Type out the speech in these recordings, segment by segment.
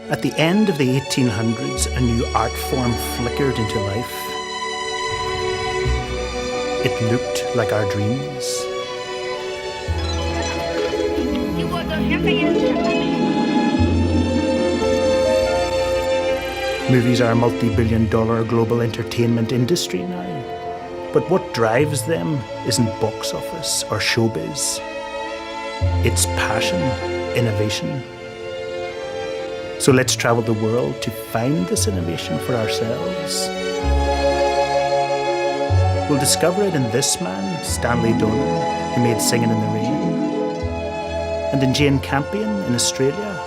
At the end of the 1800s, a new art form flickered into life. It looked like our dreams. Movies are a multi-billion-dollar global entertainment industry now. But what drives them isn't box office or showbiz. It's passion, innovation. So let's travel the world to find this innovation for ourselves. We'll discover it in this man, Stanley Donen, who made Singin' in the Rain, and in Jane Campion in Australia,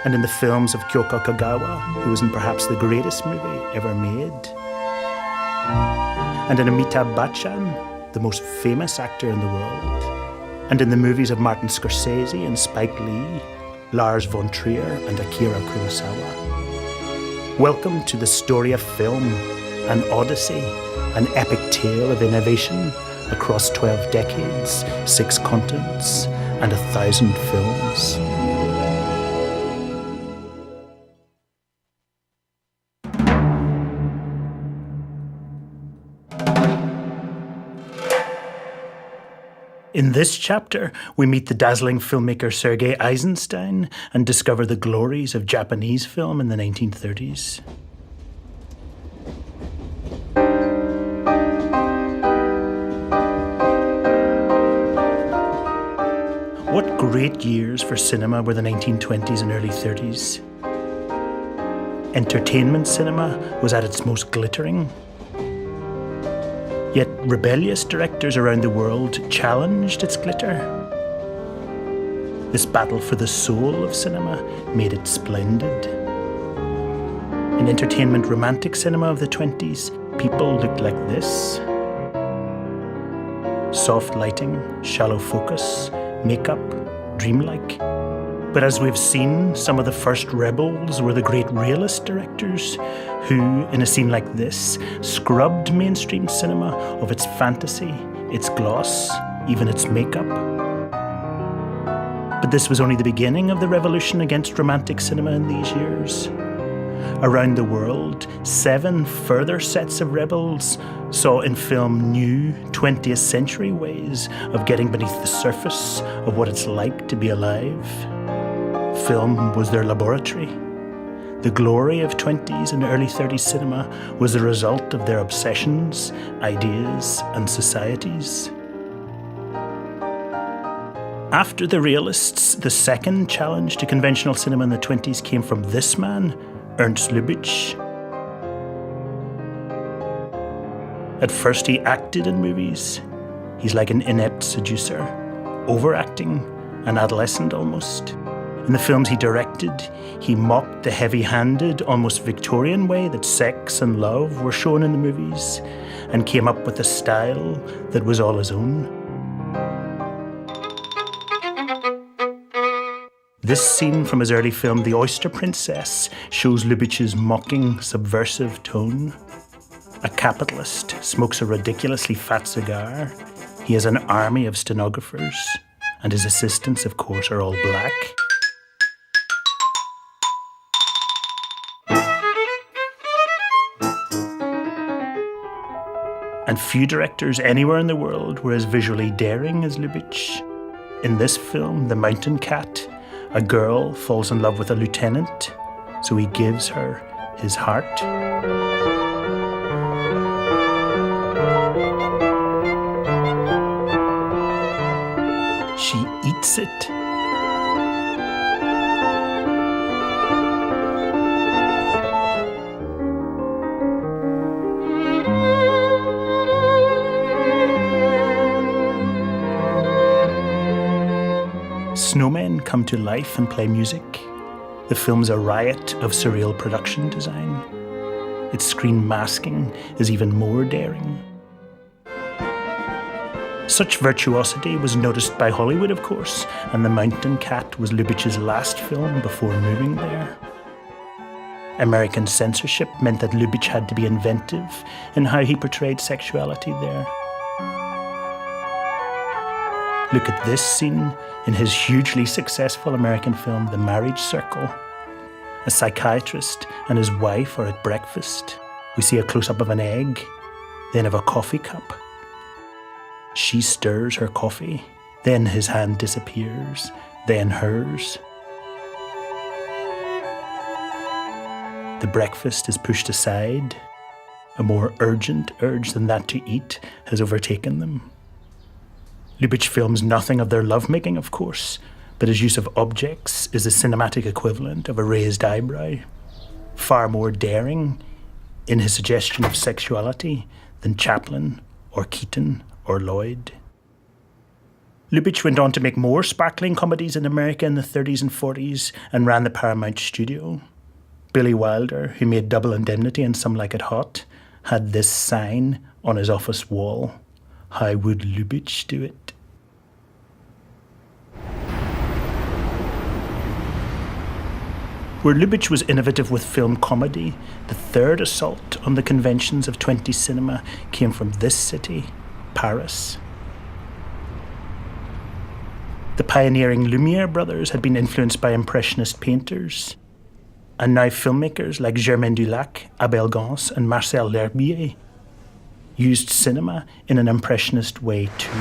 and in the films of Kyoko Kagawa, who was in perhaps the greatest movie ever made, and in Amitabh Bachchan, the most famous actor in the world, and in the movies of Martin Scorsese and Spike Lee, Lars von Trier and Akira Kurosawa. Welcome to the story of film, an odyssey, an epic tale of innovation across 12 decades, 6 continents, and 1,000 films. In this chapter, we meet the dazzling filmmaker Sergei Eisenstein and discover the glories of Japanese film in the 1930s. What great years for cinema were the 1920s and early 30s. Entertainment cinema was at its most glittering. Yet rebellious directors around the world challenged its glitter. This battle for the soul of cinema made it splendid. In entertainment romantic cinema of the 20s, people looked like this. Soft lighting, shallow focus, makeup, dreamlike. But as we've seen, some of the first rebels were the great realist directors who, in a scene like this, scrubbed mainstream cinema of its fantasy, its gloss, even its makeup. But this was only the beginning of the revolution against romantic cinema in these years. Around the world, 7 further sets of rebels saw in film new 20th century ways of getting beneath the surface of what it's like to be alive. Film was their laboratory. The glory of 20s and early 30s cinema was the result of their obsessions, ideas, and societies. After the realists, the second challenge to conventional cinema in the 20s came from this man, Ernst Lubitsch. At first he acted in movies. He's like an inept seducer, overacting, an adolescent almost. In the films he directed, he mocked the heavy-handed, almost Victorian way that sex and love were shown in the movies, and came up with a style that was all his own. This scene from his early film, The Oyster Princess, shows Lubitsch's mocking, subversive tone. A capitalist smokes a ridiculously fat cigar. He has an army of stenographers, and his assistants, of course, are all black. And few directors anywhere in the world were as visually daring as Lubitsch. In this film, The Mountain Cat, a girl falls in love with a lieutenant, so he gives her his heart. She eats it. Snowmen come to life and play music. The film's a riot of surreal production design. Its screen masking is even more daring. Such virtuosity was noticed by Hollywood, of course, and The Mountain Cat was Lubitsch's last film before moving there. American censorship meant that Lubitsch had to be inventive in how he portrayed sexuality there. Look at this scene in his hugely successful American film, The Marriage Circle. A psychiatrist and his wife are at breakfast. We see a close-up of an egg, then of a coffee cup. She stirs her coffee, then his hand disappears, then hers. The breakfast is pushed aside. A more urgent urge than that to eat has overtaken them. Lubitsch films nothing of their lovemaking, of course, but his use of objects is the cinematic equivalent of a raised eyebrow, far more daring in his suggestion of sexuality than Chaplin or Keaton or Lloyd. Lubitsch went on to make more sparkling comedies in America in the 30s and 40s and ran the Paramount studio. Billy Wilder, who made Double Indemnity and Some Like It Hot, had this sign on his office wall: "How would Lubitsch do it?" Where Lubitsch was innovative with film comedy, the third assault on the conventions of 20s cinema came from this city, Paris. The pioneering Lumière brothers had been influenced by Impressionist painters, and now filmmakers like Germain Dulac, Abel Gance, and Marcel L'Herbier used cinema in an Impressionist way too.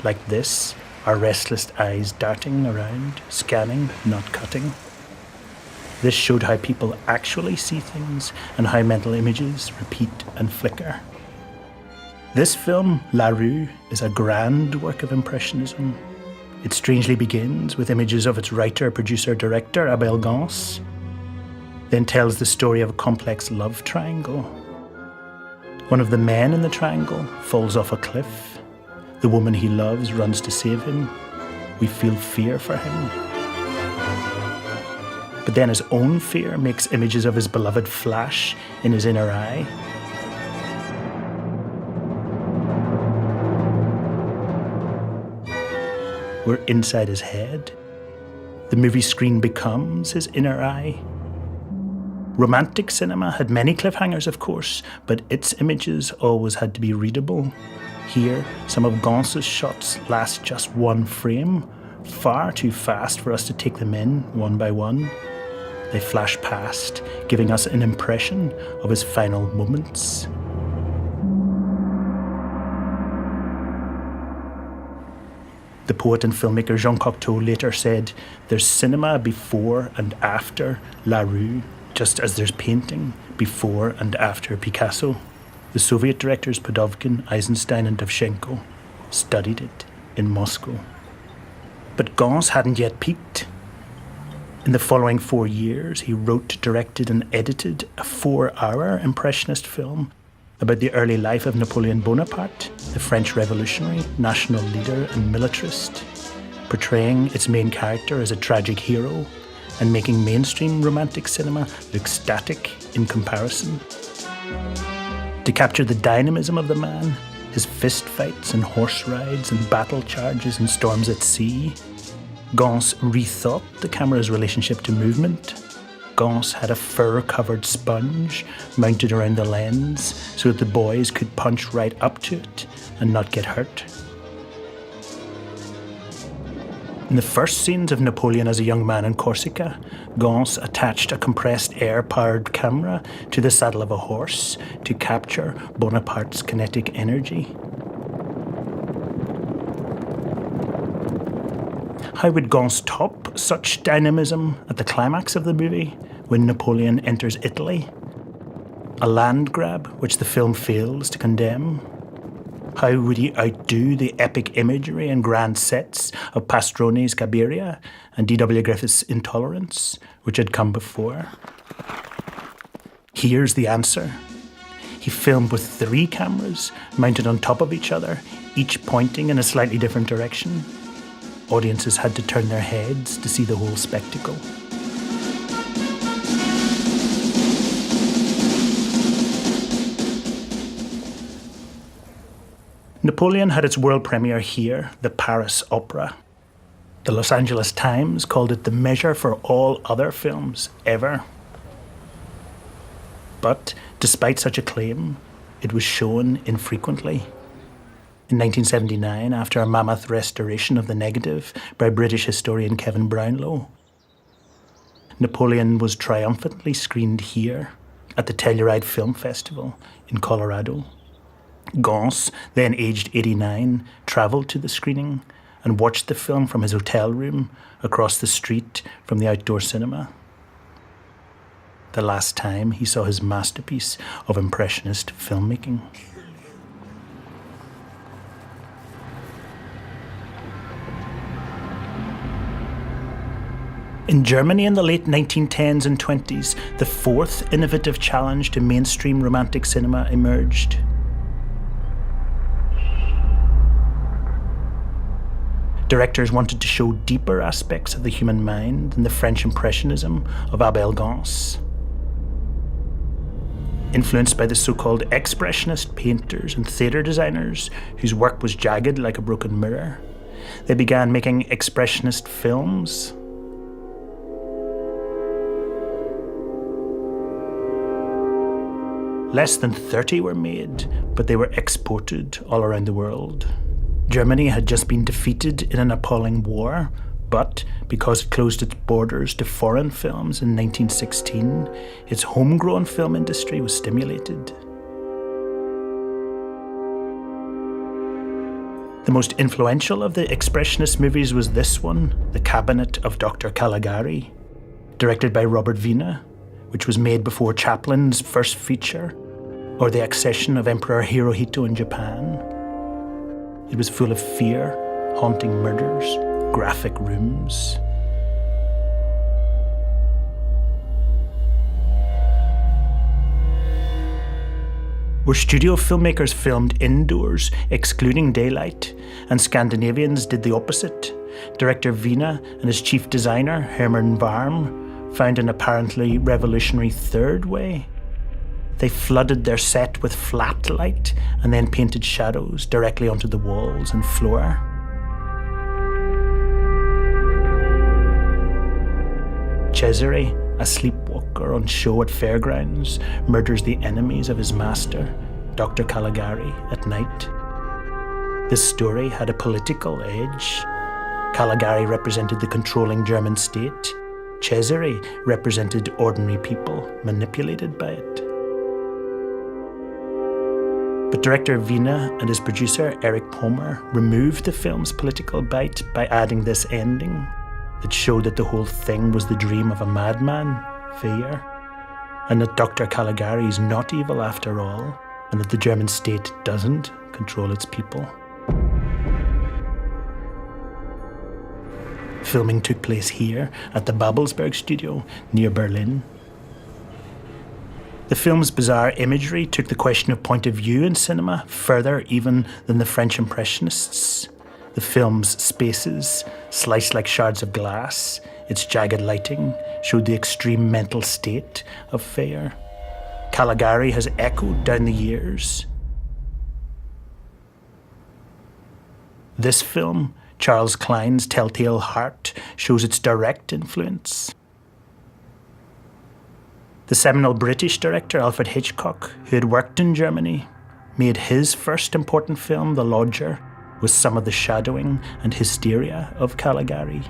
Like this, our restless eyes darting around, scanning, not cutting. This showed how people actually see things and how mental images repeat and flicker. This film, La Rue, is a grand work of Impressionism. It strangely begins with images of its writer, producer, director, Abel Gance, then tells the story of a complex love triangle. One of the men in the triangle falls off a cliff. The woman he loves runs to save him. We feel fear for him. But then his own fear makes images of his beloved flash in his inner eye. We're inside his head. The movie screen becomes his inner eye. Romantic cinema had many cliffhangers, of course, but its images always had to be readable. Here, some of Gance's shots last just one frame, far too fast for us to take them in one by one. They flash past, giving us an impression of his final moments. The poet and filmmaker Jean Cocteau later said, "There's cinema before and after La Rue, just as there's painting before and after Picasso." The Soviet directors Pudovkin, Eisenstein and Dovzhenko studied it in Moscow. But Gance hadn't yet peaked. In the following 4 years, he wrote, directed and edited a 4-hour Impressionist film about the early life of Napoleon Bonaparte, the French revolutionary, national leader and militarist, portraying its main character as a tragic hero and making mainstream romantic cinema look static in comparison. To capture the dynamism of the man, his fist fights and horse rides and battle charges and storms at sea, Gance rethought the camera's relationship to movement. Gance had a fur-covered sponge mounted around the lens so that the boys could punch right up to it and not get hurt. In the first scenes of Napoleon as a young man in Corsica, Gance attached a compressed air-powered camera to the saddle of a horse to capture Bonaparte's kinetic energy. How would Gance top such dynamism at the climax of the movie when Napoleon enters Italy? A land grab which the film fails to condemn? How would he outdo the epic imagery and grand sets of Pastrone's Cabiria and D.W. Griffith's Intolerance, which had come before? Here's the answer. He filmed with 3 cameras mounted on top of each other, each pointing in a slightly different direction. Audiences had to turn their heads to see the whole spectacle. Napoleon had its world premiere here, the Paris Opera. The Los Angeles Times called it the measure for all other films ever. But despite such a claim, it was shown infrequently. In 1979, after a mammoth restoration of the negative by British historian Kevin Brownlow, Napoleon was triumphantly screened here at the Telluride Film Festival in Colorado. Gans, then aged 89, travelled to the screening and watched the film from his hotel room across the street from the outdoor cinema. The last time he saw his masterpiece of Impressionist filmmaking. In Germany in the late 1910s and 20s, the fourth innovative challenge to mainstream romantic cinema emerged. Directors wanted to show deeper aspects of the human mind than the French Impressionism of Abel Gance. Influenced by the so-called expressionist painters and theatre designers, whose work was jagged like a broken mirror, they began making expressionist films. Less than 30 were made, but they were exported all around the world. Germany had just been defeated in an appalling war, but because it closed its borders to foreign films in 1916, its homegrown film industry was stimulated. The most influential of the expressionist movies was this one, The Cabinet of Dr. Caligari, directed by Robert Wiene, which was made before Chaplin's first feature, or the accession of Emperor Hirohito in Japan. It was full of fear, haunting murders, graphic rooms. Where studio filmmakers filmed indoors, excluding daylight, and Scandinavians did the opposite, director Wiene and his chief designer, Herman Warm, found an apparently revolutionary third way. They flooded their set with flat light and then painted shadows directly onto the walls and floor. Cesare, a sleepwalker on show at fairgrounds, murders the enemies of his master, Dr. Caligari, at night. This story had a political edge. Caligari represented the controlling German state. Cesare represented ordinary people manipulated by it. But director Wiene and his producer Erich Pommer removed the film's political bite by adding this ending that showed that the whole thing was the dream of a madman, Fear, and that Dr. Caligari is not evil after all, and that the German state doesn't control its people. Filming took place here at the Babelsberg studio near Berlin. The film's bizarre imagery took the question of point of view in cinema further even than the French Impressionists. The film's spaces, sliced like shards of glass, its jagged lighting, showed the extreme mental state of Fear. Caligari has echoed down the years. This film, Charles Klein's Telltale Heart, shows its direct influence. The seminal British director Alfred Hitchcock, who had worked in Germany, made his first important film, The Lodger, with some of the shadowing and hysteria of Caligari.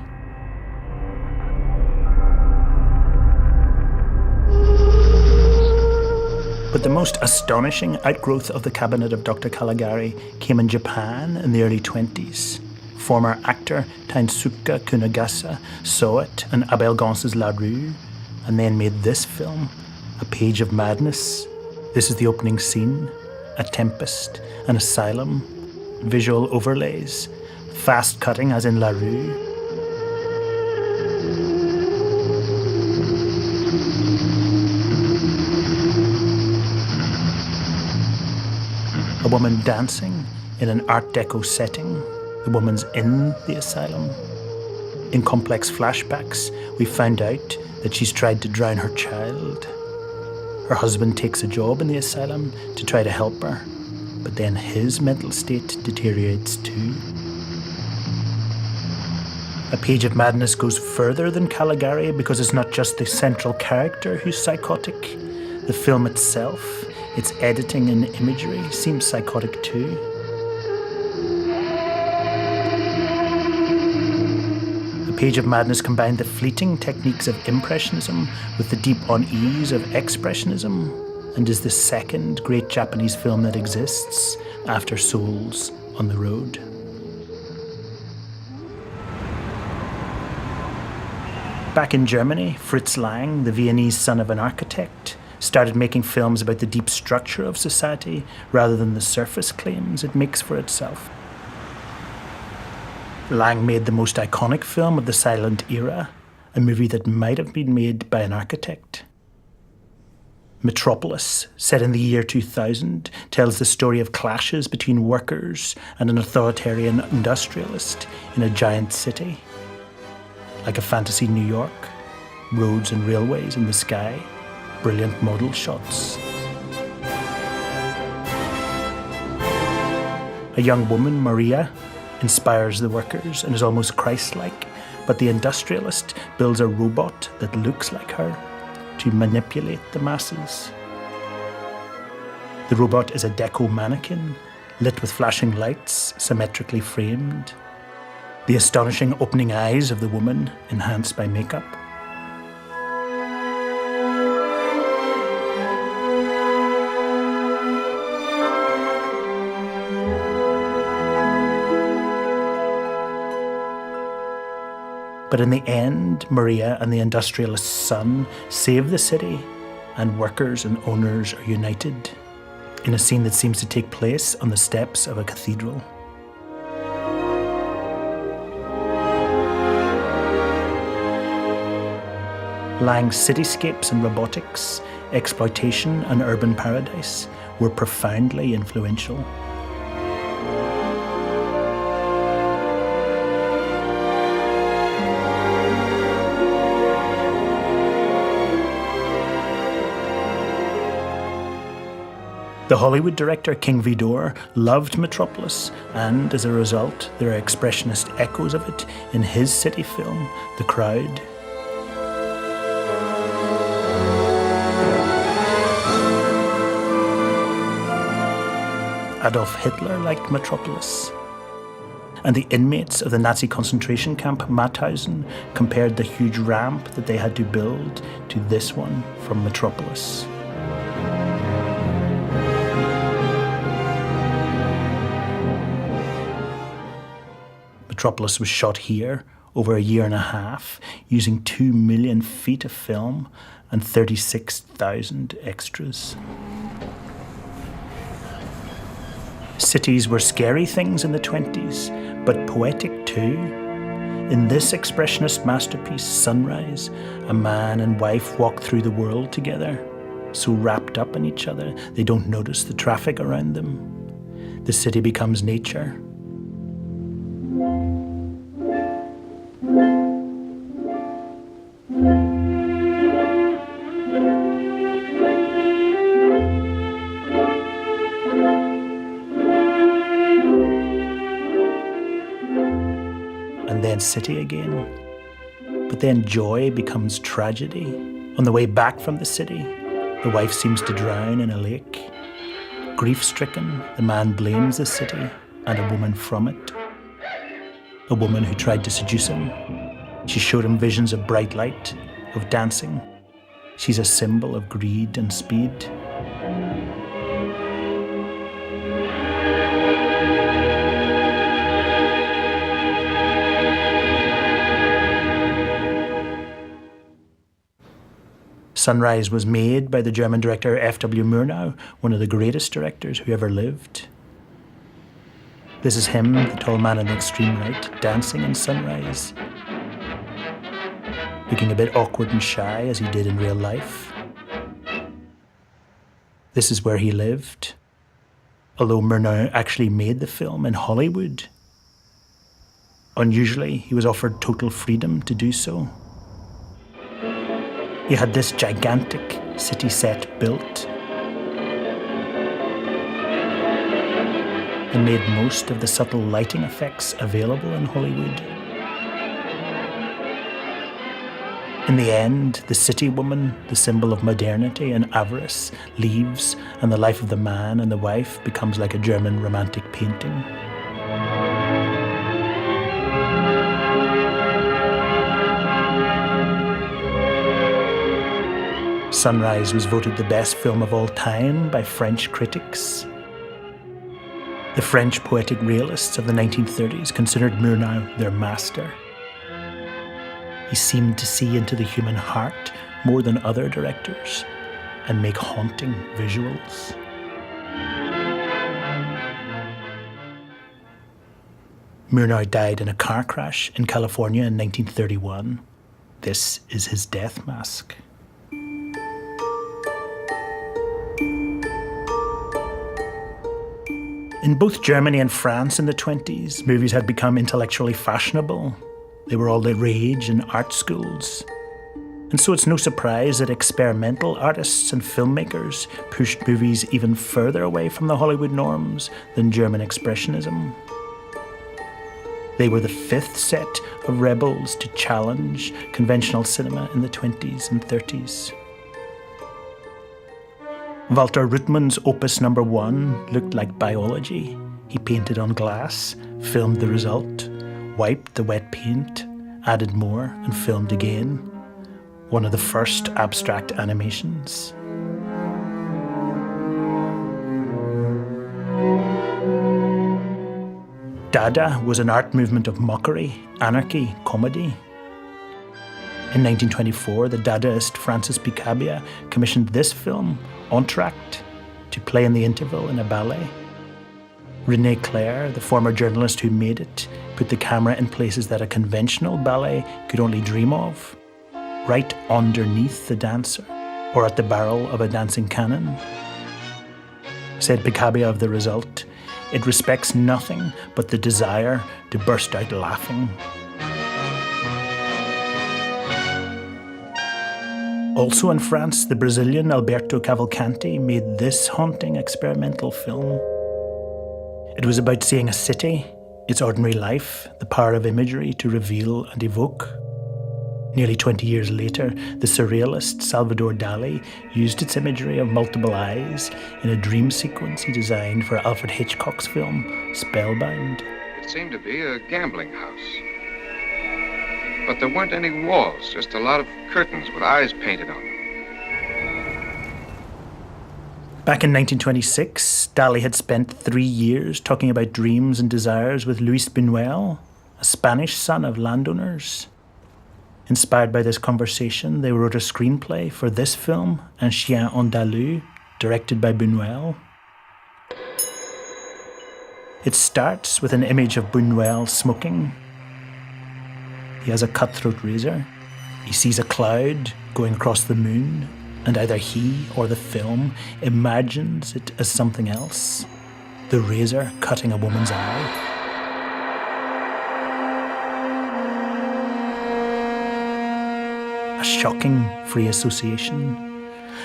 But the most astonishing outgrowth of the cabinet of Dr. Caligari came in Japan in the early 20s. Former actor Tainsuke Kunigasa saw it in Abel Gance's La Rue, and then made this film, A Page of Madness. This is the opening scene, a tempest, an asylum, visual overlays, fast cutting as in La Rue. A woman dancing in an Art Deco setting. The woman's in the asylum. In complex flashbacks, we found out that she's tried to drown her child. Her husband takes a job in the asylum to try to help her, but then his mental state deteriorates too. A Page of Madness goes further than Caligari because it's not just the central character who's psychotic. The film itself, its editing and imagery, seems psychotic too. A Page of Madness combined the fleeting techniques of Impressionism with the deep unease of Expressionism, and is the second great Japanese film that exists after Souls on the Road. Back in Germany, Fritz Lang, the Viennese son of an architect, started making films about the deep structure of society rather than the surface claims it makes for itself. Lang made the most iconic film of the silent era, a movie that might have been made by an architect. Metropolis, set in the year 2000, tells the story of clashes between workers and an authoritarian industrialist in a giant city. Like a fantasy New York, roads and railways in the sky, brilliant model shots. A young woman, Maria, inspires the workers and is almost Christ-like, but the industrialist builds a robot that looks like her to manipulate the masses. The robot is a deco mannequin, lit with flashing lights, symmetrically framed. The astonishing opening eyes of the woman, enhanced by makeup. But in the end, Maria and the industrialist's son save the city, and workers and owners are united in a scene that seems to take place on the steps of a cathedral. Lang's cityscapes and robotics, exploitation and urban paradise were profoundly influential. The Hollywood director King Vidor loved Metropolis, and as a result, there are expressionist echoes of it in his city film, The Crowd. Adolf Hitler liked Metropolis, and the inmates of the Nazi concentration camp Mauthausen compared the huge ramp that they had to build to this one from Metropolis. Metropolis was shot here over a year and a half, using 2 million feet of film and 36,000 extras. Cities were scary things in the 20s, but poetic too. In this expressionist masterpiece, Sunrise, a man and wife walk through the world together, so wrapped up in each other they don't notice the traffic around them. The city becomes nature. And then city again. But then joy becomes tragedy. On the way back from the city, the wife seems to drown in a lake. Grief-stricken, the man blames the city and a woman from it. A woman who tried to seduce him. She showed him visions of bright light, of dancing. She's a symbol of greed and speed. Sunrise was made by the German director F.W. Murnau, one of the greatest directors who ever lived. This is him, the tall man on the extreme right, dancing in Sunrise, looking a bit awkward and shy as he did in real life. This is where he lived, although Murnau actually made the film in Hollywood. Unusually, he was offered total freedom to do so. He had this gigantic city set built and made most of the subtle lighting effects available in Hollywood. In the end, the city woman, the symbol of modernity and avarice, leaves, and the life of the man and the wife becomes like a German romantic painting. Sunrise was voted the best film of all time by French critics. The French poetic realists of the 1930s considered Murnau their master. He seemed to see into the human heart more than other directors and make haunting visuals. Murnau died in a car crash in California in 1931. This is his death mask. In both Germany and France in the 20s, movies had become intellectually fashionable. They were all the rage in art schools. And so it's no surprise that experimental artists and filmmakers pushed movies even further away from the Hollywood norms than German Expressionism. They were the fifth set of rebels to challenge conventional cinema in the 20s and 30s. Walter Ruttmann's Opus No. 1 looked like biology. He painted on glass, filmed the result, wiped the wet paint, added more and filmed again. One of the first abstract animations. Dada was an art movement of mockery, anarchy, comedy. In 1924, the Dadaist Francis Picabia commissioned this film, Entr'acte, to play in the interval in a ballet. René Clair, the former journalist who made it, put the camera in places that a conventional ballet could only dream of, right underneath the dancer, or at the barrel of a dancing cannon. Said Picabia of the result, "It respects nothing but the desire to burst out laughing." Also in France, the Brazilian Alberto Cavalcanti made this haunting experimental film. It was about seeing a city, its ordinary life, the power of imagery to reveal and evoke. Nearly 20 years later, the surrealist Salvador Dali used its imagery of multiple eyes in a dream sequence he designed for Alfred Hitchcock's film, Spellbound. It seemed to be a gambling house. But there weren't any walls, just a lot of curtains with eyes painted on them. Back in 1926, Dali had spent 3 years talking about dreams and desires with Luis Buñuel, a Spanish son of landowners. Inspired by this conversation, they wrote a screenplay for this film, Un Chien Andalou, directed by Buñuel. It starts with an image of Buñuel smoking. He has a cutthroat razor. He sees a cloud going across the moon, and either he or the film imagines it as something else. The razor cutting a woman's eye. A shocking free association,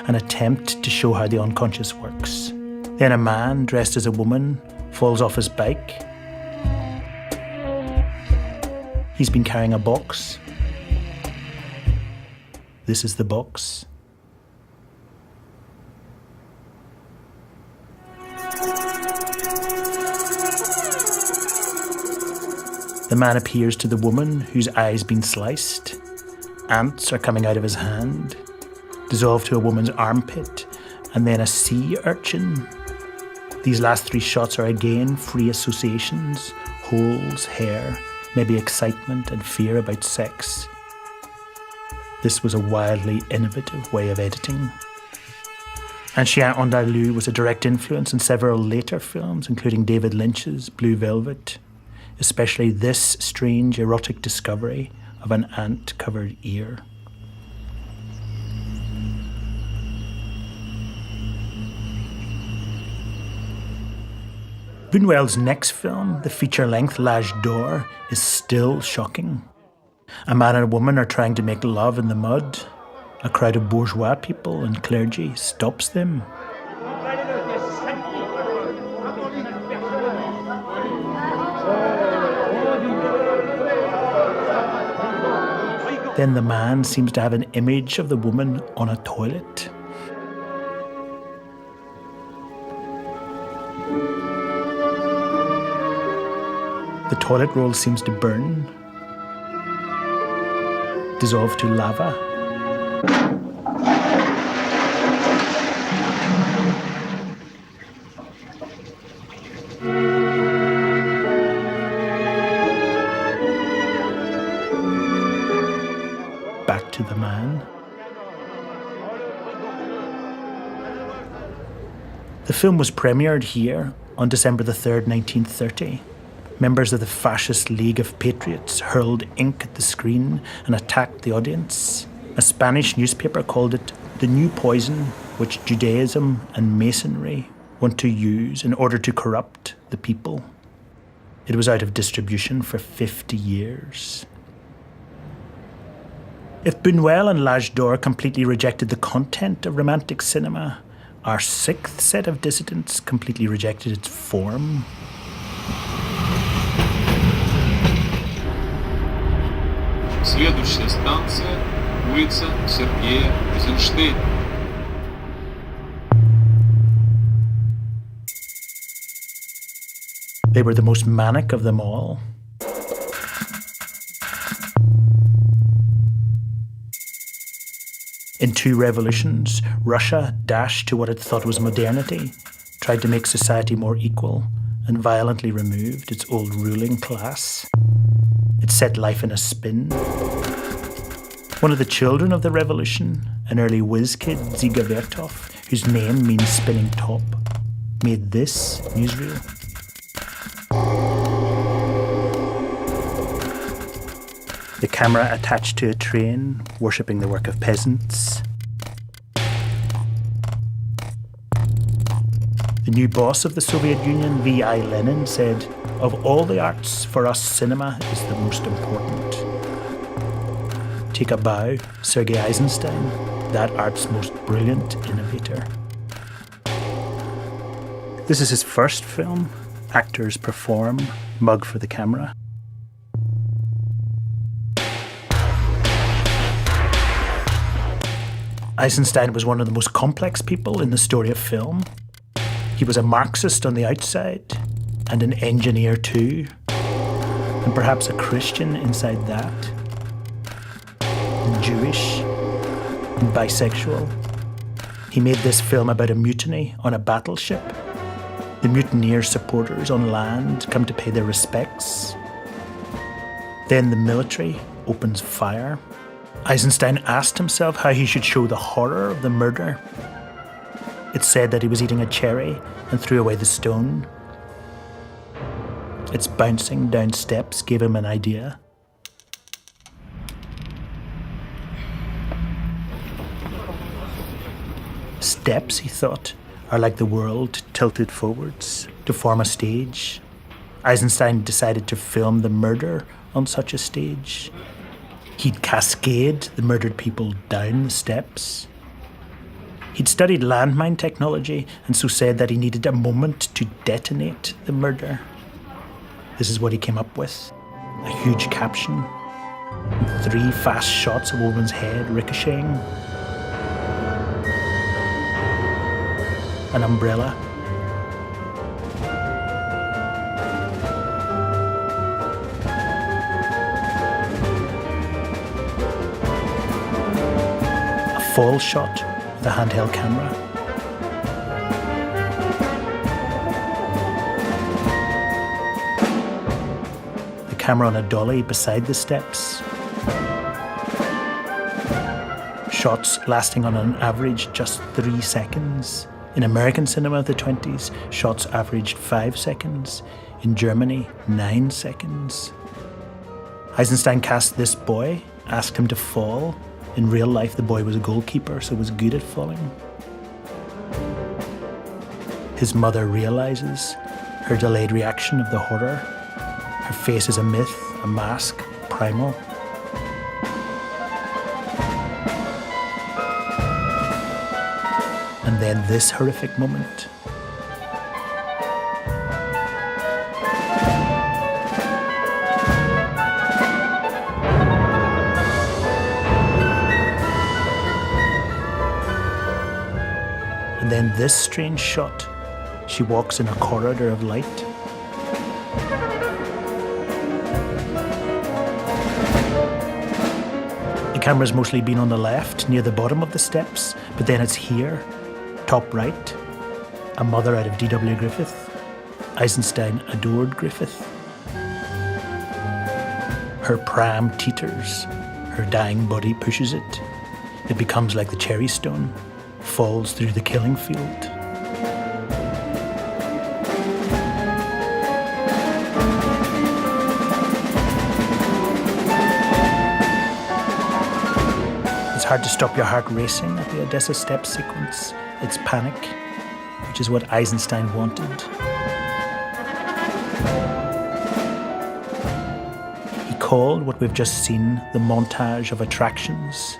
an attempt to show how the unconscious works. Then a man dressed as a woman falls off his bike. He's been carrying a box. This is the box. The man appears to the woman whose eye's been sliced. Ants are coming out of his hand, dissolve to a woman's armpit, and then a sea urchin. These last 3 shots are again free associations, holes, hair, maybe excitement and fear about sex. This was a wildly innovative way of editing. Un Chien Andalou was a direct influence in several later films, including David Lynch's Blue Velvet, especially this strange erotic discovery of an ant-covered ear. Buñuel's next film, the feature-length L'Âge d'Or, is still shocking. A man and a woman are trying to make love in the mud. A crowd of bourgeois people and clergy stops them. Then the man seems to have an image of the woman on a toilet. The toilet roll seems to burn, dissolve to lava. man. The film was premiered here on December the 3rd, 1930. Members of the Fascist League of Patriots hurled ink at the screen and attacked the audience. A Spanish newspaper called it the new poison which Judaism and Masonry want to use in order to corrupt the people. It was out of distribution for 50 years. If Buñuel and L'Âge d'Or completely rejected the content of Romantic cinema, our sixth set of dissidents completely rejected its form. Следующая станция – улица Сергея Эйзенштейна. They were the most manic of them all. In two revolutions, Russia dashed to what it thought was modernity, tried to make society more equal, and violently removed its old ruling class. It set life in a spin. One of the children of the revolution, an early whiz kid, Dziga Vertov, whose name means spinning top, made this newsreel. The camera attached to a train, worshipping the work of peasants. The new boss of the Soviet Union, V.I. Lenin, said, "Of all the arts, for us cinema is the most important." Take a bow, Sergei Eisenstein, that art's most brilliant innovator. This is his first film. Actors perform, mug for the camera. Eisenstein was one of the most complex people in the story of film. He was a Marxist on the outside, and an engineer too, and perhaps a Christian inside that, and Jewish, and bisexual. He made this film about a mutiny on a battleship. The mutineer supporters on land come to pay their respects. Then the military opens fire. Eisenstein asked himself how he should show the horror of the murder. It said that he was eating a cherry and threw away the stone. Its bouncing down steps gave him an idea. Steps, he thought, are like the world tilted forwards to form a stage. Eisenstein decided to film the murder on such a stage. He'd cascade the murdered people down the steps. He'd studied landmine technology and so said that he needed a moment to detonate the murder. This is what he came up with. A huge caption, 3 fast shots of a woman's head ricocheting, an umbrella, a fall shot with a handheld camera, the camera on a dolly beside the steps, shots lasting on an average just 3 seconds. In American cinema of the 20s, shots averaged 5 seconds. In Germany, 9 seconds. Eisenstein cast this boy, asked him to fall. In real life, the boy was a goalkeeper, so was good at falling. His mother realizes her delayed reaction of the horror. Her face is a myth, a mask, primal. And then this horrific moment. And then this strange shot. She walks in a corridor of light. The camera's mostly been on the left, near the bottom of the steps, but then it's here, top right. A mother out of D.W. Griffith. Eisenstein adored Griffith. Her pram teeters. Her dying body pushes it. It becomes like the cherry stone, falls through the killing field. It's hard to stop your heart racing at the Odessa Steps sequence. It's panic, which is what Eisenstein wanted. He called what we've just seen the montage of attractions.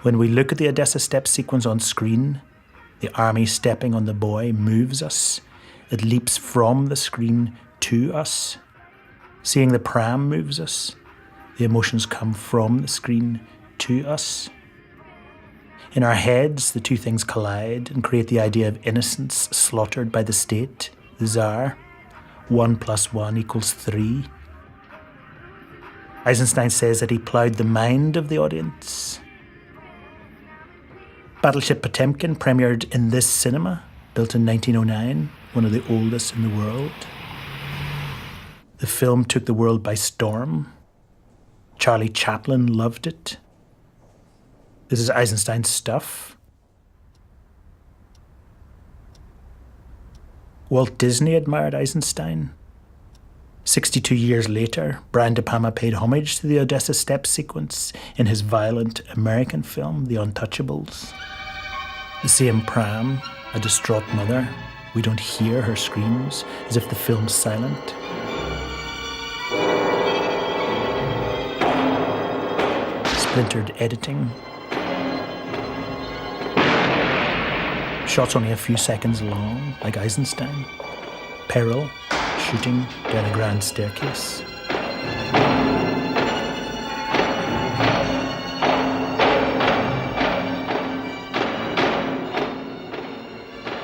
When we look at the Odessa Steps sequence on screen, the army stepping on the boy moves us. It leaps from the screen to us. Seeing the pram moves us. The emotions come from the screen to us. In our heads, the two things collide and create the idea of innocence slaughtered by the state, the Tsar. 1 + 1 = 3. Eisenstein says that he ploughed the mind of the audience. Battleship Potemkin premiered in this cinema, built in 1909, one of the oldest in the world. The film took the world by storm. Charlie Chaplin loved it. This is Eisenstein's stuff. Walt Disney admired Eisenstein. 62 years later, Brian De Palma paid homage to the Odessa Steps sequence in his violent American film, The Untouchables. The same pram, a distraught mother. We don't hear her screams, as if the film's silent. Splintered editing. Shots only a few seconds long, like Eisenstein. Peril, shooting down a grand staircase.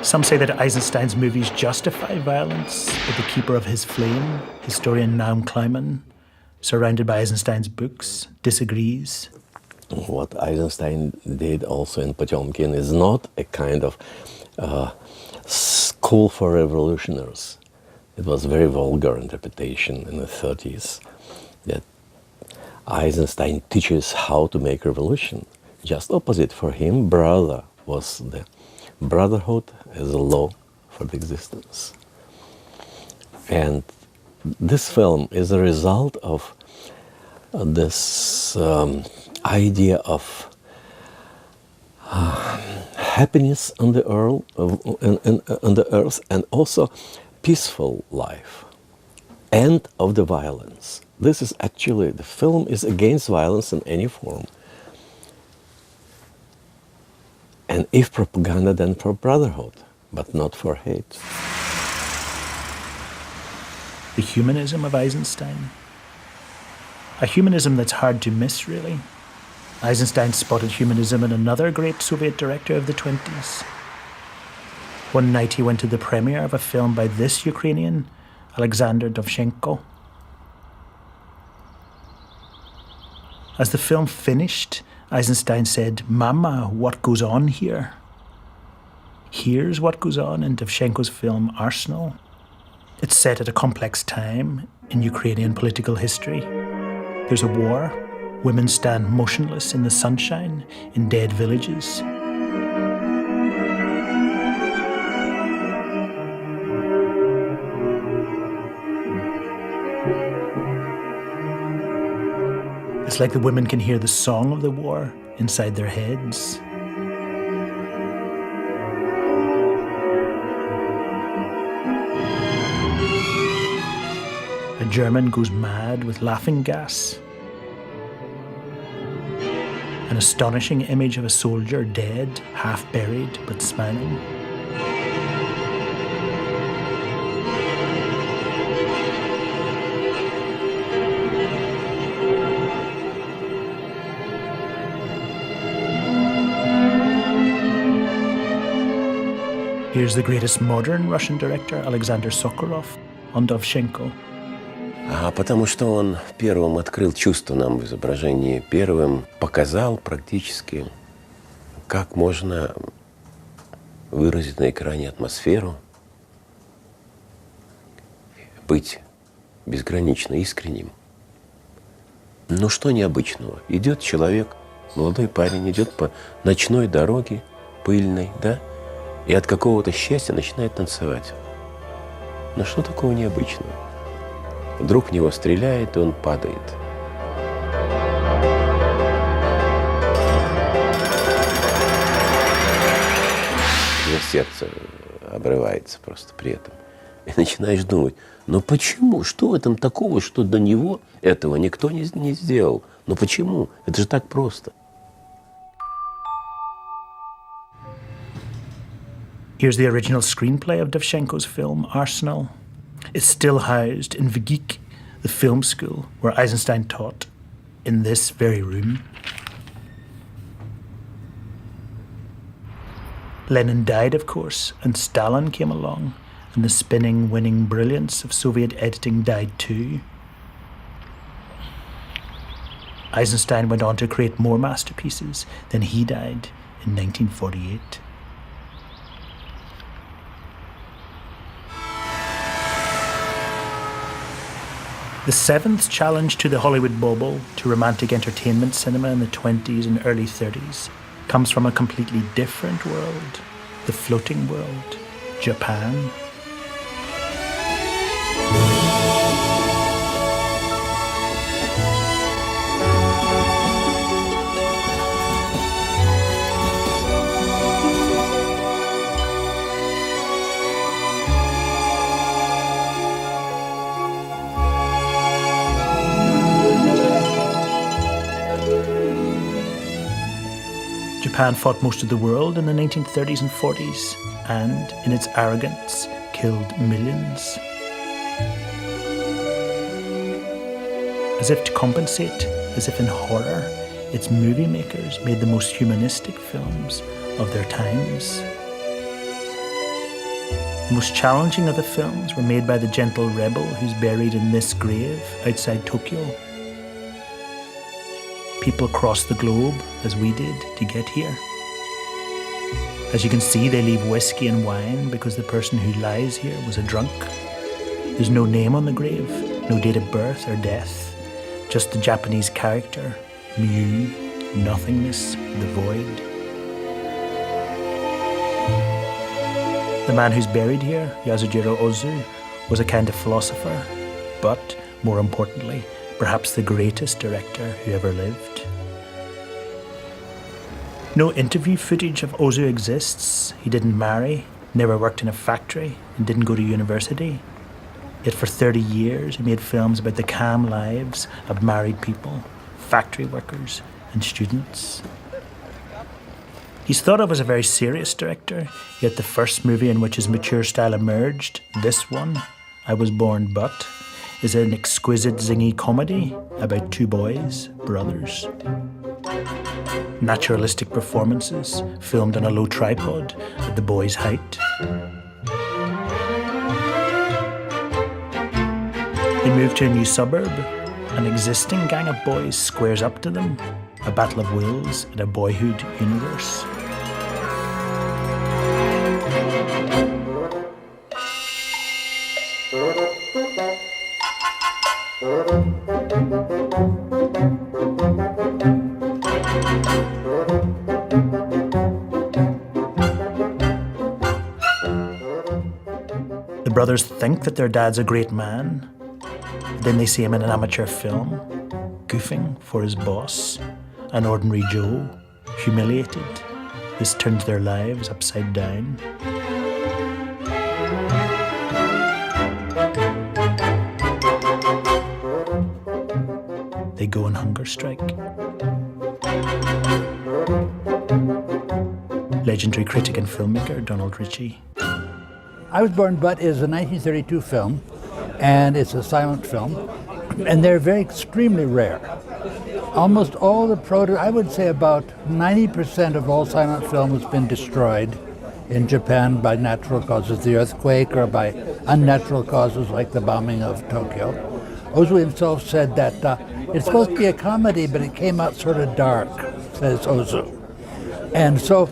Some say that Eisenstein's movies justify violence, but the keeper of his flame, historian Naum Kleiman, surrounded by Eisenstein's books, disagrees. What Eisenstein did also in Potemkin is not a kind of school for revolutionaries. It was a very vulgar interpretation in the 30s that Eisenstein teaches how to make revolution. Just opposite for him, brother was the brotherhood as a law for the existence. And this film is a result of this idea of happiness on the earth and also peaceful life, end of the violence. This is actually, the film is against violence in any form. And if propaganda, then for brotherhood, but not for hate. The humanism of Eisenstein. A humanism that's hard to miss, really. Eisenstein spotted humanism in another great Soviet director of the 20s. One night he went to the premiere of a film by this Ukrainian, Alexander Dovzhenko. As the film finished, Eisenstein said, "Mama, what goes on here?" Here's what goes on in Dovzhenko's film Arsenal. It's set at a complex time in Ukrainian political history. There's a war. Women stand motionless in the sunshine in dead villages. It's like the women can hear the song of the war inside their heads. A German goes mad with laughing gas. An astonishing image of a soldier dead, half buried, but smiling. Here's the greatest modern Russian director, Alexander Sokurov, on Dovzhenko. Потому что он первым открыл чувство нам в изображении, первым показал практически, как можно выразить на экране атмосферу, быть безгранично искренним. Ну что необычного? Идет человек, молодой парень, идет по ночной дороге, пыльной, да, и от какого-то счастья начинает танцевать. Но что такого необычного? Вдруг в него стреляет, и он падает. Сердце обрывается просто при этом. И начинаешь думать, ну почему? Что в этом такого, что до него этого никто не сделал? Ну почему? Это же так просто. Here's the original screenplay of Dovzhenko's film, Arsenal. It's still housed in Vigik, the film school where Eisenstein taught, in this very room. Lenin died, of course, and Stalin came along, and the spinning, winning brilliance of Soviet editing died too. Eisenstein went on to create more masterpieces, then he died in 1948. The seventh challenge to the Hollywood bubble, to romantic entertainment cinema in the 20s and early 30s, comes from a completely different world, the floating world, Japan. Japan fought most of the world in the 1930s and 40s, and, in its arrogance, killed millions. As if to compensate, as if in horror, its movie makers made the most humanistic films of their times. The most challenging of the films were made by the gentle rebel who's buried in this grave outside Tokyo. People cross the globe, as we did, to get here. As you can see, they leave whiskey and wine because the person who lies here was a drunk. There's no name on the grave, no date of birth or death, just the Japanese character, Mu, nothingness, the void. The man who's buried here, Yasujiro Ozu, was a kind of philosopher, but, more importantly, perhaps the greatest director who ever lived. No interview footage of Ozu exists. He didn't marry, never worked in a factory, and didn't go to university. Yet for 30 years he made films about the calm lives of married people, factory workers, and students. He's thought of as a very serious director, yet the first movie in which his mature style emerged, this one, I Was Born But, is an exquisite zingy comedy about two boys, brothers. Naturalistic performances filmed on a low tripod at the boys' height. They move to a new suburb. An existing gang of boys squares up to them. A battle of wills in a boyhood universe. The brothers think that their dad's a great man. Then they see him in an amateur film, goofing for his boss, an ordinary Joe, humiliated. This turns their lives upside down. They go on hunger strike. Legendary critic and filmmaker Donald Ritchie. I Was Born But is a 1932 film, and it's a silent film, and they're very extremely rare. Almost all the I would say about 90% of all silent film has been destroyed in Japan by natural causes, the earthquake, or by unnatural causes like the bombing of Tokyo. Ozu himself said that it's supposed to be a comedy, but it came out sort of dark, says Ozu. And so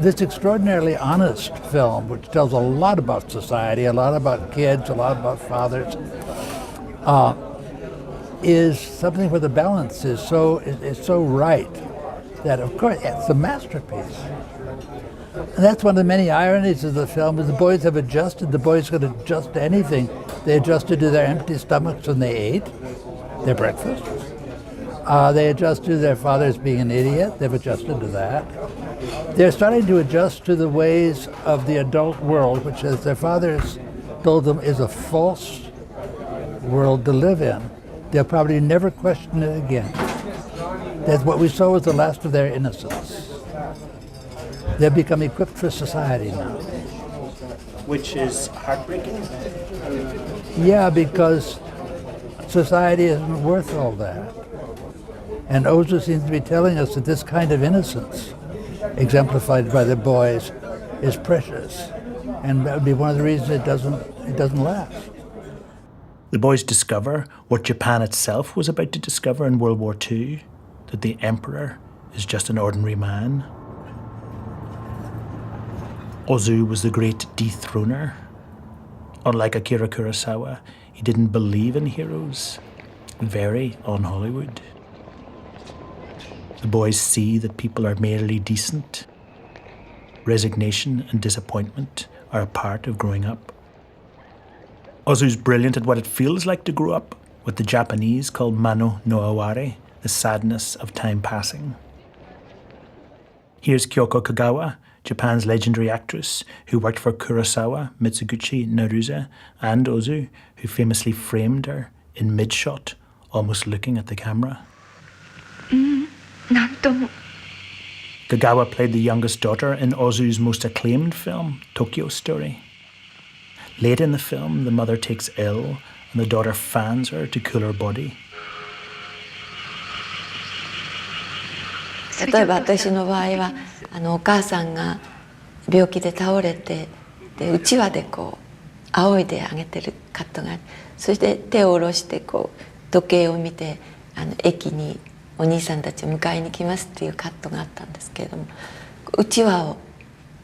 this extraordinarily honest film, which tells a lot about society, a lot about kids, a lot about fathers, is something where the balance is so right that, of course, it's a masterpiece. And that's one of the many ironies of the film, is the boys have adjusted. The boys could adjust to anything. They adjusted to their empty stomachs when they ate their breakfast. They adjusted to their fathers being an idiot. They've adjusted to that. They're starting to adjust to the ways of the adult world, which, as their fathers told them, is a false world to live in. They'll probably never question it again. That's what we saw was the last of their innocence. They've become equipped for society now. Which is heartbreaking. Yeah, because society isn't worth all that. And Ozu seems to be telling us that this kind of innocence, exemplified by the boys, is precious. And that would be one of the reasons it doesn't last. The boys discover what Japan itself was about to discover in World War II, that the emperor is just an ordinary man. Ozu was the great dethroner. Unlike Akira Kurosawa, he didn't believe in heroes. Very un-Hollywood. The boys see that people are merely decent. Resignation and disappointment are a part of growing up. Ozu's brilliant at what it feels like to grow up, what the Japanese call mano no aware, the sadness of time passing. Here's Kyoko Kagawa, Japan's legendary actress who worked for Kurosawa, Mitsuguchi Naruze, and Ozu, who famously framed her in mid-shot, almost looking at the camera. Kagawa played the youngest daughter in Ozu's most acclaimed film, Tokyo Story. Late in the film, the mother takes ill and the daughter fans her to cool her body. 例えば私の場合はお母さんが病気で倒れてでうちわでこう仰いであげてるカットがある。そして手を下ろしてこう時計を見て駅にお兄さんたちを迎えに来ますっていうカットがあったんですけれども、うちわを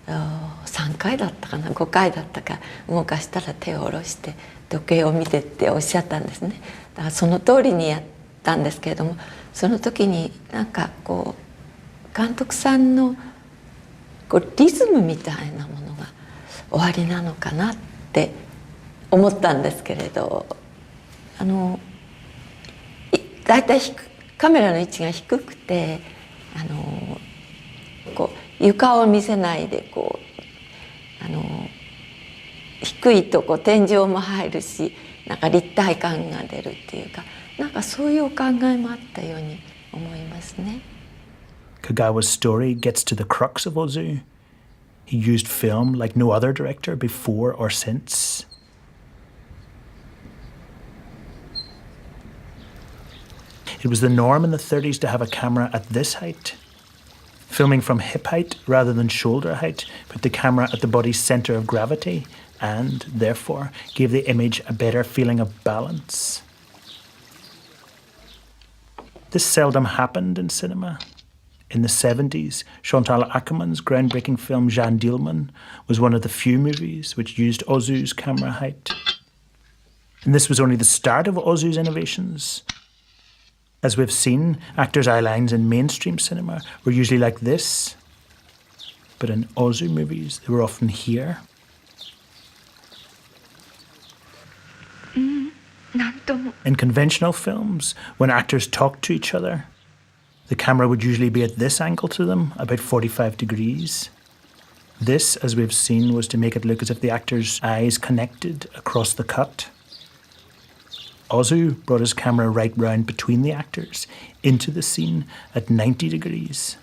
3回だったかな5回だったか動かしたら手を下ろして時計を見てっておっしゃったんですね。だからその通りにやったんですけれども、その時になんかこう監督さんのこうリズムみたいなものが終わりなのかなって思ったんですけれど、だいたいカメラの位置が低くてこう床を見せないでこう低いとこ天井も入るしなんか立体感が出るっていうかなんかそういうお考えもあったように思いますね。Kagawa's story gets to the crux of Ozu. He used film like no other director before or since. It was the norm in the 30s to have a camera at this height. Filming from hip height rather than shoulder height put the camera at the body's centre of gravity and, therefore, gave the image a better feeling of balance. This seldom happened in cinema. In the 70s, Chantal Akerman's groundbreaking film Jeanne Dielman was one of the few movies which used Ozu's camera height. And this was only the start of Ozu's innovations. As we've seen, actors' eye lines in mainstream cinema were usually like this, but in Ozu movies they were often here. In conventional films, when actors talked to each other, the camera would usually be at this angle to them, about 45 degrees. This, as we've seen, was to make it look as if the actors' eyes connected across the cut. Ozu brought his camera right round between the actors, into the scene at 90 degrees.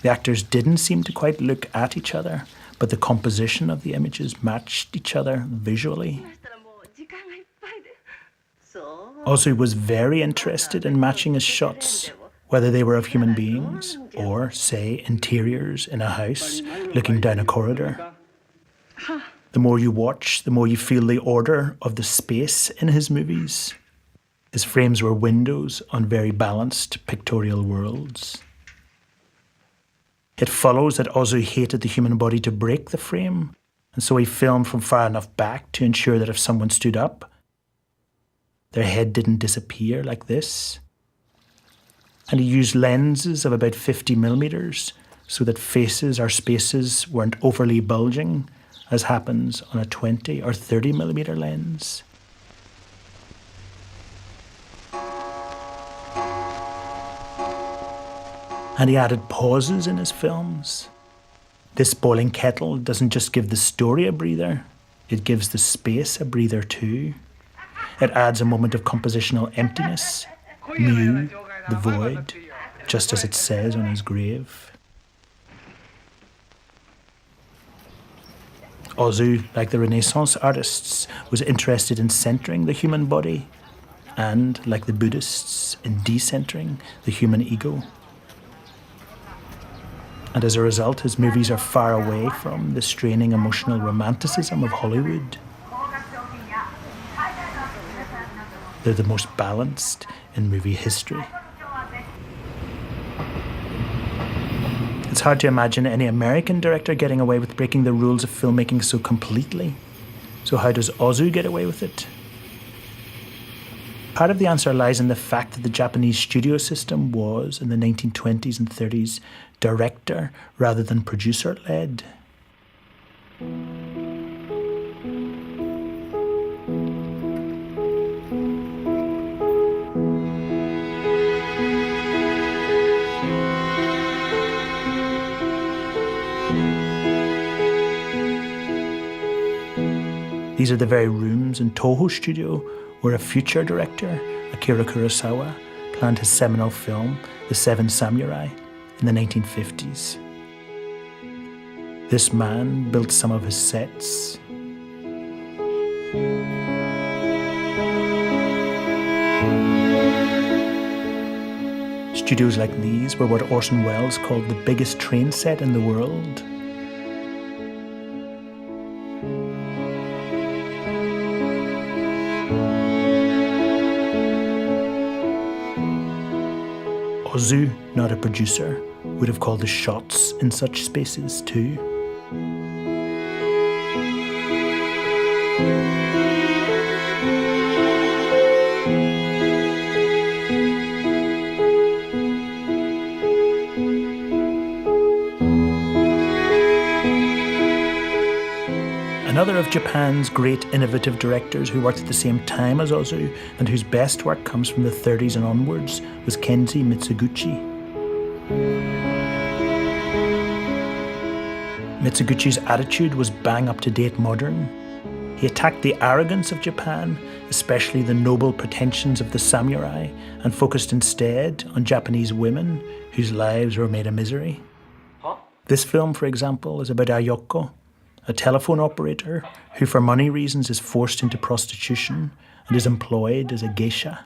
The actors didn't seem to quite look at each other, but the composition of the images matched each other visually. Ozu was very interested in matching his shots, whether they were of human beings or, say, interiors in a house looking down a corridor. The more you watch, the more you feel the order of the space in his movies. His frames were windows on very balanced pictorial worlds. It follows that Ozu hated the human body to break the frame, and so he filmed from far enough back to ensure that if someone stood up, Their head didn't disappear like this. And he used lenses of about 50 millimeters so that faces or spaces weren't overly bulging, as happens on a 20 or 30 millimeter lens. And he added pauses in his films. This Boiling Kettle doesn't just give the story a breather, it gives the space a breather too. It adds a moment of compositional emptiness, mu, the void, just as it says on his grave. Ozu, like the Renaissance artists, was interested in centering the human body and, like the Buddhists, in decentering the human ego. And as a result, his movies are far away from the straining emotional romanticism of Hollywood. They're the most balanced in movie history. It's hard to imagine any American director getting away with breaking the rules of filmmaking so completely. So how does Ozu get away with it? Part of the answer lies in the fact that the Japanese studio system was, in the 1920s and 30s, director rather than producer-led. These are the very rooms in Toho Studio where a future director, Akira Kurosawa, planned his seminal film, The Seven Samurai, in the 1950s. This man built some of his sets. Studios like these were what Orson Welles called the biggest train set in the world. Ozu, not a producer, would have called the shots in such spaces too. Another of Japan's great innovative directors who worked at the same time as Ozu and whose best work comes from the 30s and onwards was Kenji Mitsuguchi. Mitsuguchi's attitude was bang up-to-date modern. He attacked the arrogance of Japan, especially the noble pretensions of the samurai, and focused instead on Japanese women whose lives were made a misery. This film, for example, is about Ayoko, a telephone operator who for money reasons is forced into prostitution and is employed as a geisha.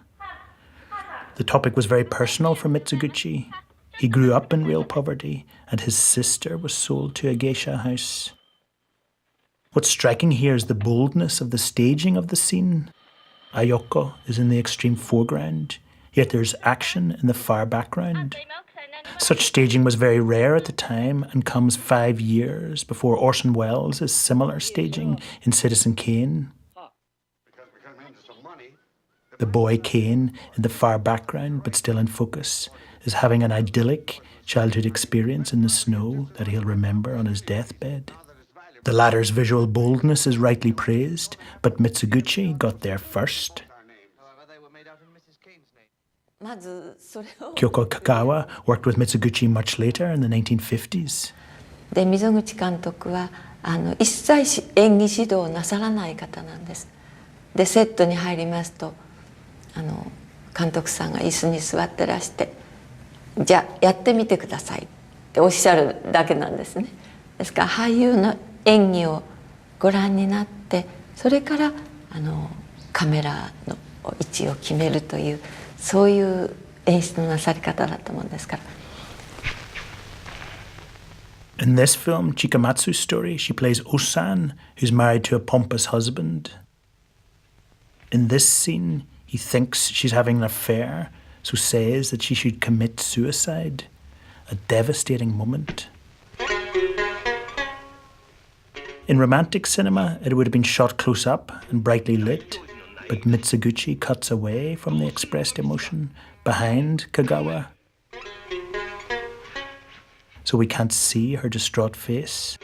The topic was very personal for Mitsuguchi. He grew up in real poverty and his sister was sold to a geisha house. What's striking here is the boldness of the staging of the scene. Ayoko is in the extreme foreground, yet there's action in the far background. Such staging was very rare at the time and comes 5 years before Orson Welles' similar staging in Citizen Kane. The boy Kane, in the far background but still in focus, is having an idyllic childhood experience in the snow that he'll remember on his deathbed. The latter's visual boldness is rightly praised, but Mitsuguchi got there first. Kyoko Kagawa worked with Mitsuguchi much later in the 1950s. で溝口監督は一切演技指導をなさらない方なんです。でセットに入りますと監督さんが椅子に座ってらして「じゃあやってみてください」っておっしゃるだけなんですね。ですから俳優の演技をご覧になってそれからカメラの位置を決めるというそういう演出のなさり方だったもんですから。In this film, Chikamatsu's story, she plays Osan, who's married to a pompous husband. In this scene, he thinks she's having an affair, so says that she should commit suicide. A devastating moment. In romantic cinema, it would have been shot close up and brightly lit. but Mitsuguchi cuts away from the expressed emotion behind Kagawa. So we can't see her distraught face.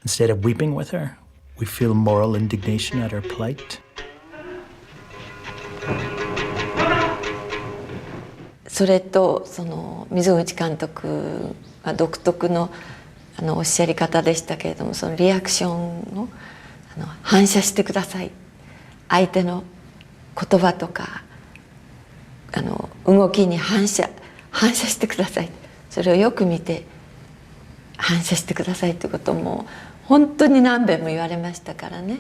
Instead of weeping with her, we feel moral indignation at her plight. それとその溝口監督が独特のおっしゃり方でしたけれども、そのリアクションを反射してください、相手の言葉とか動きに反射してください、それをよく見て反射してくださいということも本当に何遍も言われましたからね。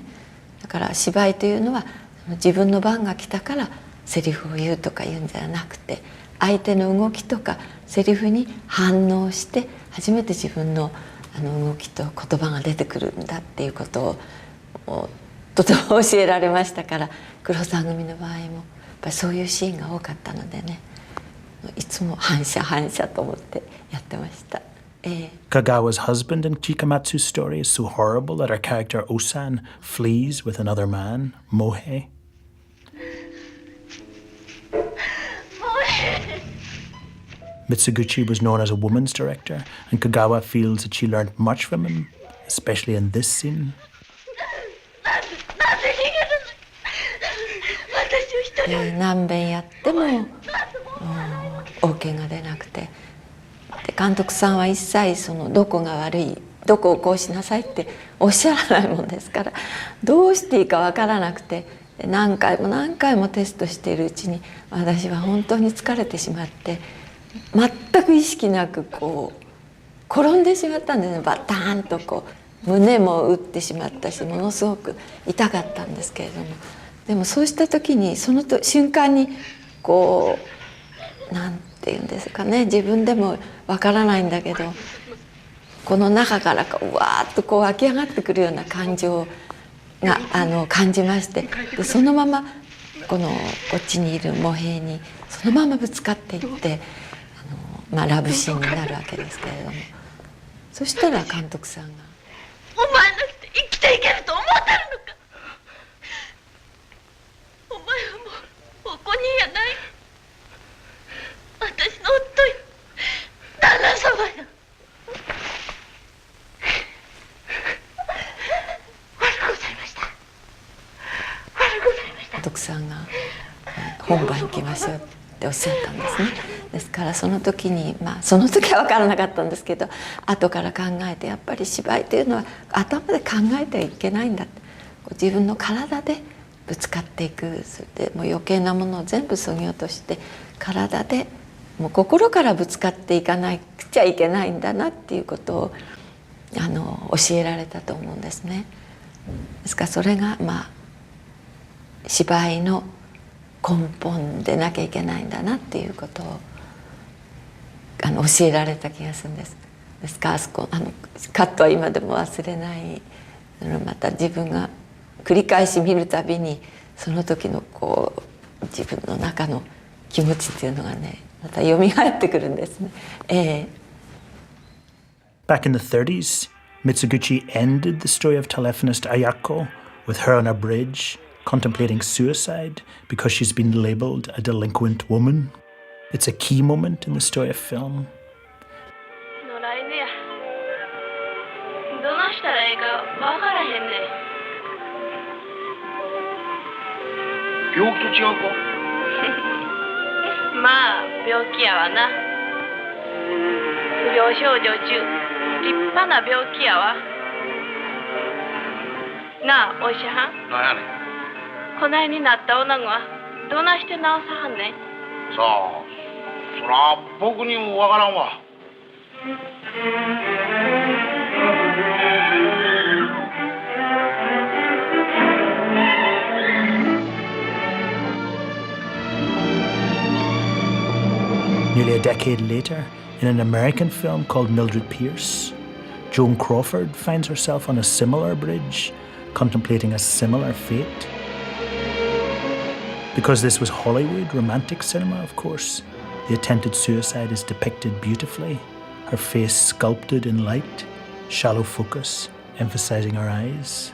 だから芝居というのは自分の番が来たからセリフを言うとか言うんじゃなくて、相手の動きとかセリフに反応して初めて自分の動きと言葉が出てくるんだっていうことをとても教えられましたから、黒沢組の場合もやっぱりそういうシーンが多かったのでね、いつも反射と思ってやってました。Kagawa's husband in Chikamatsu's story is so horrible that our character Osan flees with another man, Mohei. Mitsuguchi was known as a woman's director, and Kagawa feels that she learned much from him, especially in this scene. 何遍やってもOK が出なくて、で監督さんは一切そのどこが悪い、どこをこうしなさいっておっしゃらないもんですから、どうしていいか分からなくて、何回もテストしているうちに私は本当に疲れてしまって、全く意識なくこう転んでしまったんですね。バターンとこう胸も打ってしまったし、ものすごく痛かったんですけれども、でもそうした時にその瞬間にこうなんていうんですかね、自分でもわからないんだけど、この中からうわーっとこう湧き上がってくるような感情が感じまして、でそのままこっちにいるモヘイにそのままぶつかっていってラブシーンになるわけですけれども、そしたら監督さんが「お前なくて生きていけると思ってるのか。お前はもうここにやない。私の夫よ、旦那様よ。悪ございました。悪ございました。」監督さんが本番行きましょうっておっしゃったんですね。ですからその時にその時は分からなかったんですけど、後から考えてやっぱり芝居というのは頭で考えてはいけないんだって、自分の体でぶつかっていく、それでもう余計なものを全部そぎ落として体でもう心からぶつかっていかなくちゃいけないんだなっていうことを教えられたと思うんですね。ですからそれが芝居の根本でなきゃいけないんだなっていうことを教えられた気がするんです。ですからカットは今でも忘れない。また自分が繰り返し見るたびにその時の自分の中の気持ちっていうのがね、また蘇ってくるんですね。Back in the 30s, Mitsuguchi ended the story of telephonist Ayako with her on a bridge contemplating suicide because she's been labelled a delinquent woman. It's a key moment in the story of film. 野良犬や。どないしたらええか分からへんねん。病気と違うか？まあ病気やわな。不良少女中立派な病気やわ。なあお医者はん。なんやねん。こないになった女子はどないして治さはんねん。さあ、そら僕にもわからんわ。Nearly a decade later, in an American film called Mildred Pierce, Joan Crawford finds herself on a similar bridge, contemplating a similar fate. Because this was Hollywood romantic cinema, of course, the attempted suicide is depicted beautifully, her face sculpted in light, shallow focus, emphasizing her eyes.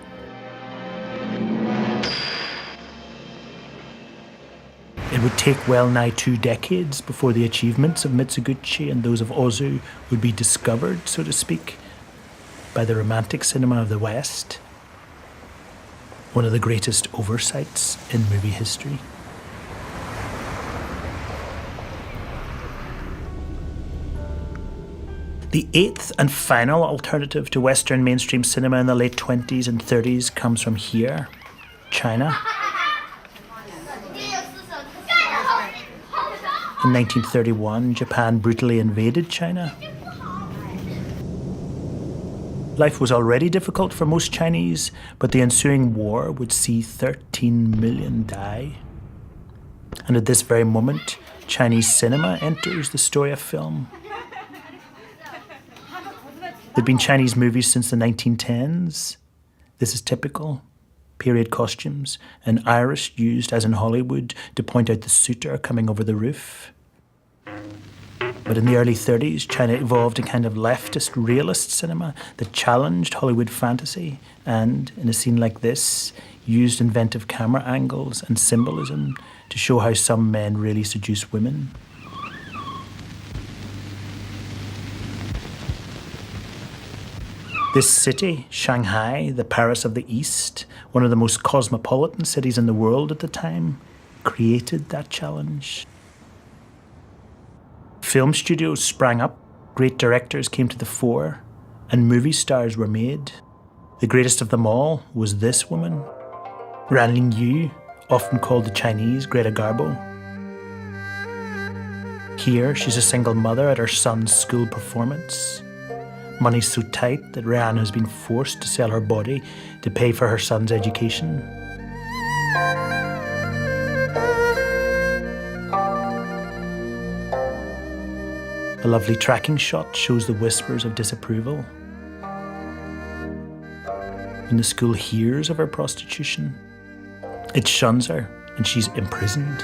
It would take well nigh 2 decades before the achievements of Mizoguchi and those of Ozu would be discovered, so to speak, by the romantic cinema of the West. One of the greatest oversights in movie history. The 8th and final alternative to Western mainstream cinema in the late 20s and 30s comes from here, China. In 1931, Japan brutally invaded China. Life was already difficult for most Chinese, but the ensuing war would see 13 million die. And at this very moment, Chinese cinema enters the story of film. There'd been Chinese movies since the 1910s. This is typical. Period costumes, an iris used, as in Hollywood, to point out the suitor coming over the roof. But in the early 30s, China evolved a kind of leftist realist cinema that challenged Hollywood fantasy and, in a scene like this, used inventive camera angles and symbolism to show how some men really seduce women. This city, Shanghai, the Paris of the East, one of the most cosmopolitan cities in the world at the time, created that challenge. Film studios sprang up, great directors came to the fore, and movie stars were made. The greatest of them all was this woman, Ran Lingyu, often called the Chinese Greta Garbo. Here, she's a single mother at her son's school performance. Money's so tight that Ran has been forced to sell her body to pay for her son's education. A lovely tracking shot shows the whispers of disapproval. When the school hears of her prostitution, it shuns her and she's imprisoned.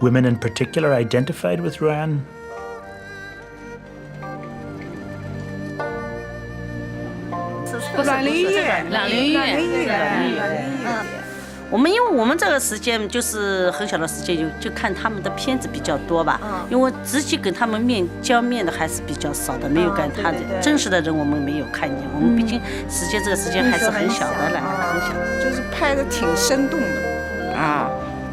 Women in particular identified with Ruan. 我们因为我们这个时间就是很小的时间，就看他们的片子比较多吧。因为我直接跟他们交面的还是比较少的，没有跟他的真实的人我们没有看见。我们毕竟这个时间还是很小的了，很小。就是拍的挺生动的啊，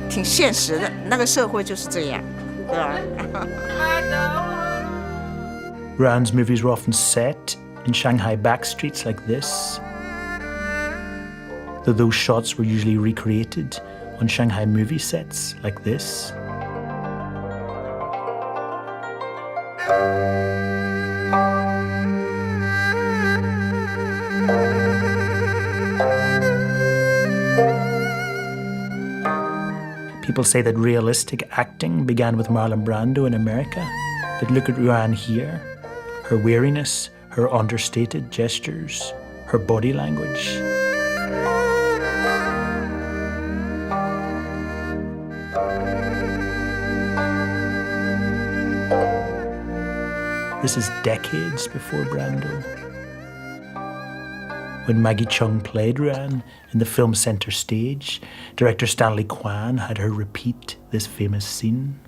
挺现实的，那个社会就是这样，对吧？Ruan's movies were often set in Shanghai backstreets like this, though those shots were usually recreated on Shanghai movie sets like this. People say that realistic acting began with Marlon Brando in America, but look at Ruan here. Her weariness, her understated gestures, her body language. This is decades before Brando. When Maggie Cheung played Ruan in the film Center Stage, director Stanley Kwan had her repeat this famous scene.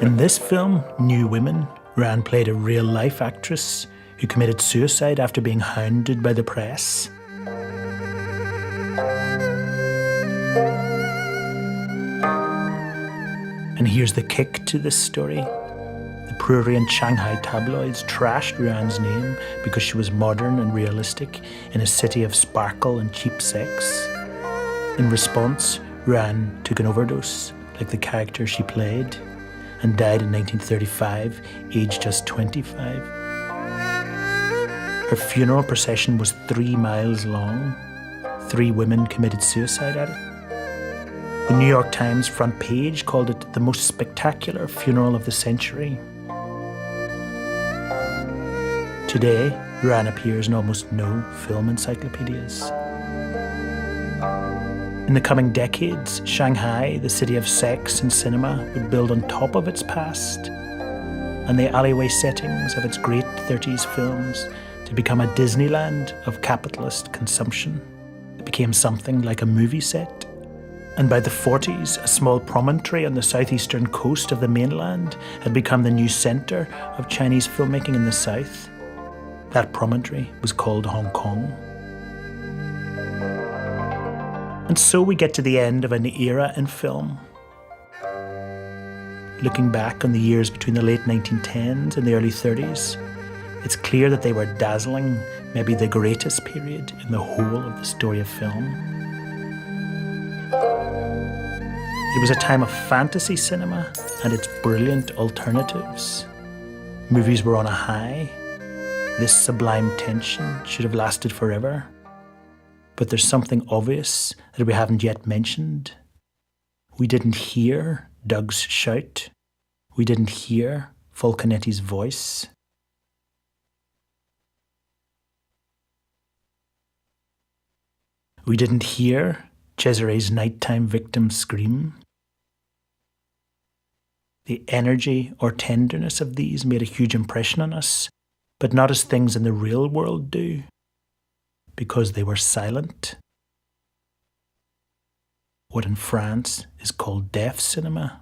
In this film, New Women, Ruan played a real-life actress who committed suicide after being hounded by the press. And here's the kick to this story. The prurient Shanghai tabloids trashed Ruan's name because she was modern and realistic in a city of sparkle and cheap sex. In response, Ruan took an overdose, like the character she played, and died in 1935, aged just 25. Her funeral procession was 3 miles long. 3 women committed suicide at it. The New York Times front page called it the most spectacular funeral of the century. Today, Ruan appears in almost no film encyclopedias. In the coming decades, Shanghai, the city of sex and cinema, would build on top of its past and the alleyway settings of its great 30s films to become a Disneyland of capitalist consumption. It became something like a movie set. And by the 40s, a small promontory on the southeastern coast of the mainland had become the new centre of Chinese filmmaking in the south. That promontory was called Hong Kong. And so we get to the end of an era in film. Looking back on the years between the late 1910s and the early 30s, it's clear that they were dazzling, maybe the greatest period in the whole of the story of film. It was a time of fantasy cinema and its brilliant alternatives. Movies were on a high. This sublime tension should have lasted forever. But there's something obvious that we haven't yet mentioned. We didn't hear Doug's shout. We didn't hear Falconetti's voice. We didn't hear Cesare's nighttime victim scream. The energy or tenderness of these made a huge impression on us, but not as things in the real world do, because they were silent. What in France is called deaf cinema.